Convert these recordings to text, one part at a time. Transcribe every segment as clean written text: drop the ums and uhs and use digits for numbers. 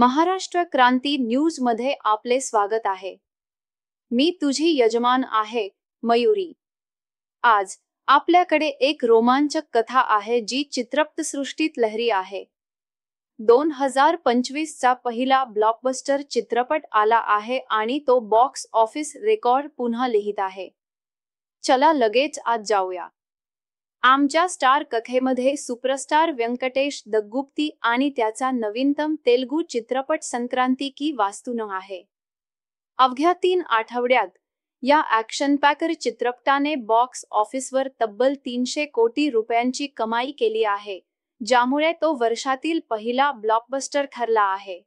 महाराष्ट्र क्रांती news मध्ये आपले स्वागत आहे। मी तुझी यजमान आहे मयुरी। आज आपल्याकडे एक रोमांचक कथा आहे जी चित्रपटसृष्टीत लहरी आहे। 2025 चा पहिला ब्लॉकबस्टर चित्रपट आला आहे आणि तो बॉक्स ऑफिस रेकॉर्ड पुन्हा लिहित आहे। चला लगेच आज जाऊया। आमच्या स्टार कथेमध्ये सुपरस्टार व्यंकटेश दग्गुप्ती आणि त्याचा नवीनतम तेलुगू चित्रपट संक्रांती की वास्तुन आहे। अवघ्या 3 आठवड्यात या ॲक्शन पॅकर चित्रपटाने बॉक्स ऑफिसवर तब्बल 300 कोटी रुपयांची कमाई केली आहे, ज्यामुळे तो वर्षातील पहिला ब्लॉकबस्टर ठरला आहे।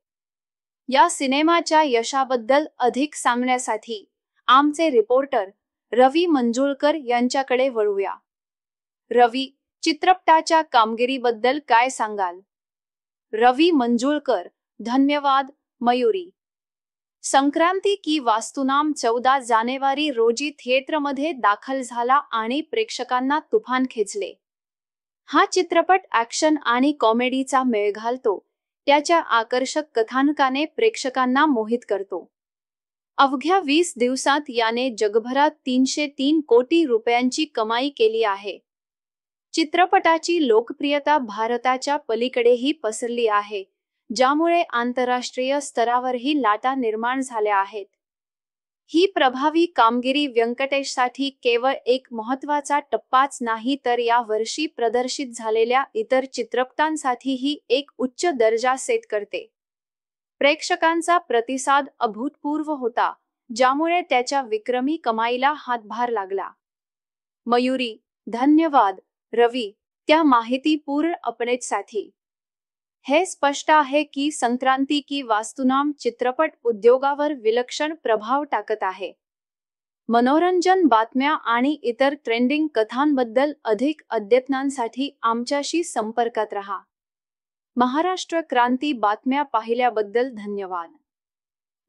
या सिनेमाच्या यशाबद्दल अधिक सांगण्यासाठी आमचे रिपोर्टर रवी मंजुळकर यांच्याकडे वळूया। रवी, चित्रपटाच्या कामगिरीबद्दल काय सांगाल? रवी मंजुळकर: धन्यवाद मयुरी। संक्रांती की वास्तुनाम 14 जानेवारी रोजी थिएटरमध्ये दाखल झाला आणि प्रेक्षकांना तुफान खेचले। हा चित्रपट ॲक्शन आणि कॉमेडीचा मेळ घालतो, त्याच्या आकर्षक कथानकाने प्रेक्षकांना मोहित करतो। अवघ्या 20 दिवसात याने जगभरात 303 कोटी रुपयांची कमाई केली आहे। चित्रपटाची लोकप्रियता भारताच्या पलीकडेही पसरली आहे, ज्यामुळे आंतरराष्ट्रीय स्तरावरही लाटा निर्माण झाल्या आहेत। ही प्रभावी कामगिरी व्यंकटेशसाठी केवळ एक महत्त्वाचा टप्पाच नाही, तर या वर्षी प्रदर्शित झालेल्या इतर चित्रपटांसाठीही एक उच्च दर्जा सेट करते। प्रेक्षकांचा प्रतिसाद अभूतपूर्व होता, ज्यामुळे त्याच्या विक्रमी कमाईला हातभार लागला। मयुरी: धन्यवाद रवी, त्या माहितीपूर्ण अपडेटसाठी। हे स्पष्ट आहे की संक्रांती की वास्तुनाम चित्रपट उद्योगावर विलक्षण प्रभाव टाकत आहे। मनोरंजन बातम्या आणि इतर ट्रेंडिंग कथांबद्दल अधिक अद्यतनांसाठी आमच्याशी संपर्कात रहा। महाराष्ट्र क्रांती बातम्या पाहिल्याबद्दल धन्यवाद।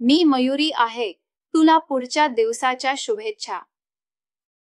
मी मयुरी आहे। तुला पुढच्या दिवसाच्या शुभेच्छा।